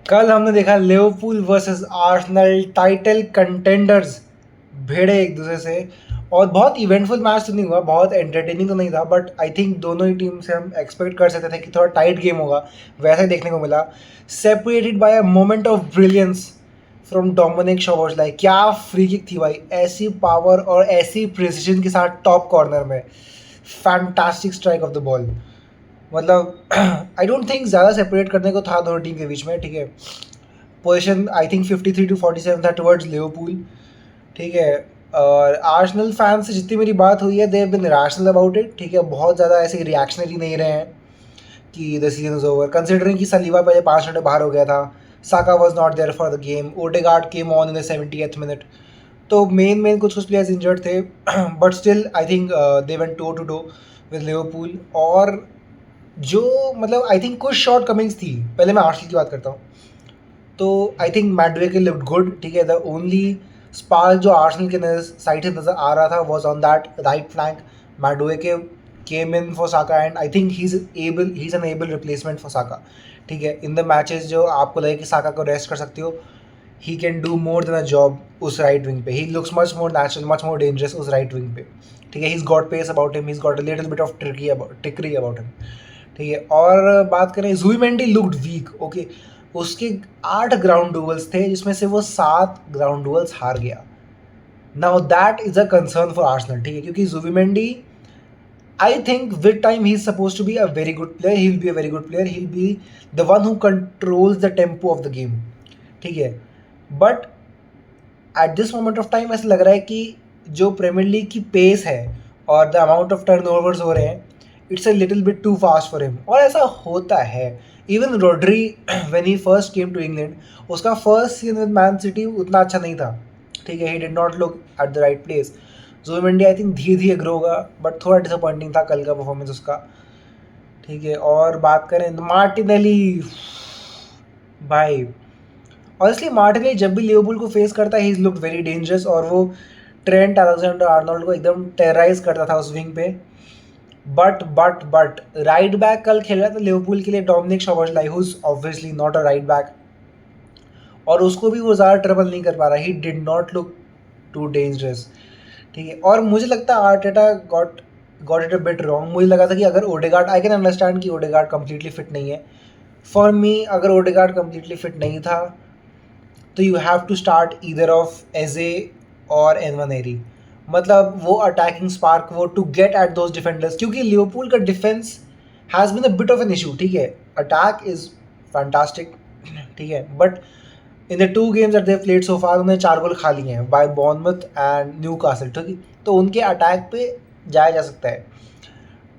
कल हमने देखा Liverpool versus Arsenal, title contenders भिड़े एक दूसरे से। और बहुत इवेंटफुल मैच तो नहीं हुआ, बहुत एंटरटेनिंग तो नहीं था, बट आई थिंक दोनों ही टीम से हम एक्सपेक्ट कर सकते थे कि थोड़ा टाइट गेम होगा। वैसा ही देखने को मिला, separated by a moment of brilliance from Dominik Szoboszlai. क्या फ्री किक थी भाई, ऐसी पावर और ऐसी प्रिसिजन के साथ टॉप कॉर्नर में। Fantastic strike off the ball. मतलब आई डोंट थिंक ज़्यादा सेपरेट करने को था दोनों टीम के बीच में, ठीक है। पोजीशन आई थिंक 53-47 था टुवर्ड्स लिवरपूल, ठीक है। और आर्सेनल फैन से जितनी मेरी बात हुई है, they have been rational about it, ठीक है। बहुत ज़्यादा ऐसे रिएक्शनरी नहीं रहे हैं कि the season is over, considering कि सलीबा पहले 5 मिनट बाहर हो गया था। Saka was not there for the game, Odegaard came on in the 70th minute. तो मेन कुछ कुछ प्लेयर्स इंजर्ड थे but still I think they went toe to toe with Liverpool. और जो मतलब आई थिंक कुछ शॉर्ट कमिंग्स थी, पहले मैं आर्सेनल की बात करता हूँ। तो आई थिंक मैडवेके लुक्ड गुड, ठीक है। द ओनली स्पार्क जो आर्सेनल के साइड से नज़र आ रहा था was on that right flank. Madueke came in for Saka and I think he is an able replacement for Saka, ठीक है। इन द मैचेस जो आपको लगे कि साका को रेस्ट कर सकते हो, he can do more than a job उस राइट विंग पे। He looks much more natural, much more dangerous उस राइट विंग पे, ठीक है। He is got pace about him, he is got a little bit of trickery about him, ठीक है। और बात करें, जुईमेंडी लुक्ड वीक, ओके। उसके 8 ग्राउंड डुअल्स थे जिसमें से वो 7 ग्राउंड डुअल्स हार गया। Now that is a concern for Arsenal, ठीक है, क्योंकि Zubimendi I think with time he is suppose to be a very good player, he will be a very good player, he will be the one who controls the tempo of the game, ठीक है। But at this moment of time ऐसा लग रहा है कि जो premiere league की pace है और द अमाउंट ऑफ टर्नओवर्स हो रहे हैं, it's a little bit too fast for him. और ऐसा होता है। Even Rodri when he first came to England, उसका first season with Man City उतना अच्छा नहीं था, ठीक है। He did not look at the right place. Zubimendi I think धीरे धीरे ग्रो होगा, बट थोड़ा डिसअपॉइंटिंग था कल का परफॉर्मेंस उसका, ठीक है। और बात करें मार्टिनेली, भाई ऑनेस्टली मार्टिनेली जब भी लिवरपूल को फेस करता है, he is looked very dangerous. और वो ट्रेंट अलेक्जेंडर आर्नोल्ड को एकदम टेरराइज करता था उस विंग पे। बट राइट बैक कल खेल रहा था लिवरपूल के लिए Dominik Szoboszlai, who is obviously not a right back, और उसको भी वो ज़्यादा ट्रबल नहीं कर पा रहा। He did not look too dangerous, ठीक है। और मुझे लगता है Arteta got got it a bit wrong. मुझे लगा था कि अगर ओडेगार्ड, आई कैन अंडरस्टैंड कि ओडेगार्ड कंप्लीटली फिट नहीं है। फॉर मी अगर ओडेगार्ड कंप्लीटली फिट नहीं था तो you have to start either of Eze और एनवनेरी। मतलब वो अटैकिंग स्पार्क, वो to get at those defenders, क्योंकि लिवरपूल का defence has been a bit of an issue, ठीक है। अटैक इज़ फैंटास्टिक, ठीक है, but in the 2 games that they played so far उन्होंने 4 गोल खा लिए हैं by Bournemouth and Newcastle, ठीक है। तो उनके अटैक पे जाया जा सकता है।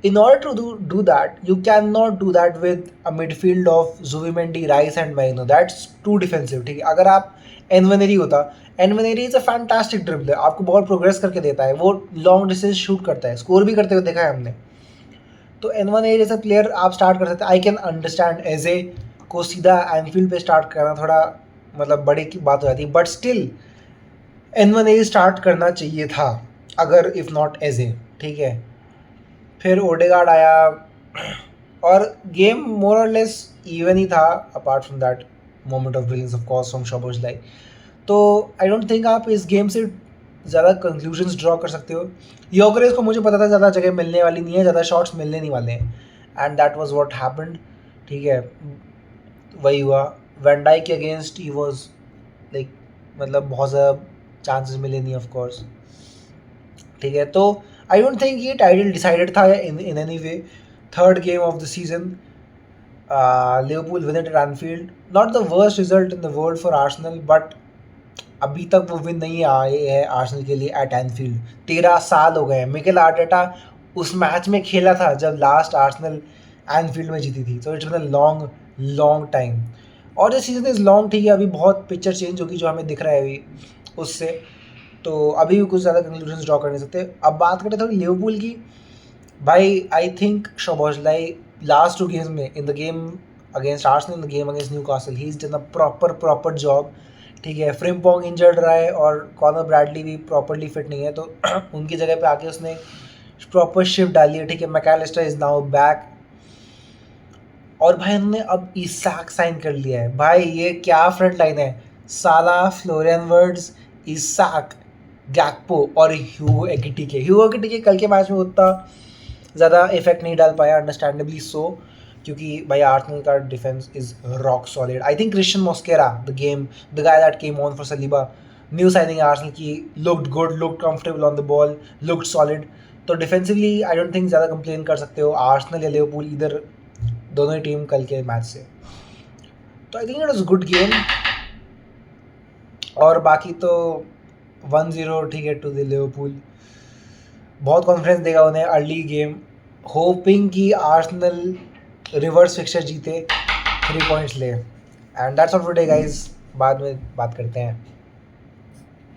In order to do that, you cannot do that with a midfield of Zubimendi, Rice and Merino. That's too defensive, ठीक है। अगर आप एनवनेरी होता, एनवनेरी इज़ अ फैंटास्टिक ड्रिबलर, आपको बॉल प्रोग्रेस करके देता है, वो लॉन्ग डिस्टेंस शूट करता है, स्कोर भी करते हुए देखा है हमने। तो एनवनेरी जैसा प्लेयर आप स्टार्ट कर सकते हैं। आई कैन अंडरस्टैंड एजे को सीधा एनफील्ड पे स्टार्ट करना थोड़ा मतलब बड़ी की बात हो जाती है, बट स्टिल एनवनेरी स्टार्ट करना चाहिए था, अगर इफ़ नॉट एजे, ठीक है। फिर ओडेगार्ड आया और गेम मोर और लेस इवन ही था, apart from that moment of brilliance of course from Szoboszlai. तो आई डोंट थिंक आप इस गेम से ज़्यादा कंक्लूजन्स ड्रॉ कर सकते हो। योगरेस को मुझे पता था ज़्यादा जगह मिलने वाली नहीं है, ज़्यादा शॉट्स मिलने नहीं वाले हैं, and that was what happened, ठीक है। वही हुआ। वैन डाइक के अगेंस्ट ही वाज लाइक, मतलब बहुत ज़्यादा चांसेस मिले नहीं ऑफ कोर्स, ठीक है। तो आई डोंट थिंक ये टाइटल डिसाइडेड था in any way. Third game of the season, Liverpool win at Enfield, not the worst result in the world for Arsenal, but अभी तक वो विन नहीं आए है आर्सेनल के लिए एट एनफील्ड। 13 साल हो गए हैं। मिकेल आर्टेटा उस मैच में खेला था जब लास्ट आर्सेनल एनफील्ड में जीती थी, तो it's been a long long time. और जो सीजन इज़ लॉन्ग, ठीक है, अभी बहुत पिक्चर चेंज होगी जो हमें दिख रहा है अभी उससे। तो अभी भी कुछ ज़्यादा कंक्लूजन्स ड्रॉ कर नहीं सकते। अब बात करें थोड़ी लिवरपूल की, भाई आई थिंक शोबोसलाई लास्ट 2 गेम्स में, in the game against Arsenal, in the game against Newcastle, he is done a proper job, ठीक है। फ्रिम्पोंग इंजर्ड रहा है और कॉनर ब्रैडली भी प्रॉपरली फिट नहीं है, तो उनकी जगह पे आके उसने प्रॉपर शिफ्ट डाली है, ठीक है। MacAllister is now back. और भाई उन्होंने अब इसाक साइन कर लिया है। भाई ये क्या फ्रंट लाइन है, साला, फ्लोरियन वर्ड्स, इसाक, गैक्पो और ह्यूगो एकिटिके। ह्यूगो एकिटिके कल के मैच में उतना ज़्यादा इफेक्ट नहीं डाल पाया, अंडरस्टैंडेबली सो, क्योंकि भाई आर्सेनल का defence is rock solid. I think Christian Mosquera, the guy that came on for Saliba, new signing Arsenal की, looked good, looked comfortable on the ball, looked solid. तो डिफेंसिवली आई डोंट थिंक ज़्यादा complain कर सकते हो Arsenal या Liverpool, इधर दोनों ही team कल के मैच से। तो I think it was good game. और बाकी तो 1-0 ठीक है टू द लिवरपूल, बहुत कॉन्फिडेंस देगा उन्हें अर्ली गेम, होपिंग कि आर्सेनल रिवर्स फिक्सचर जीते, 3 पॉइंट्स ले। And that's all for today guys, बाद में बात करते हैं।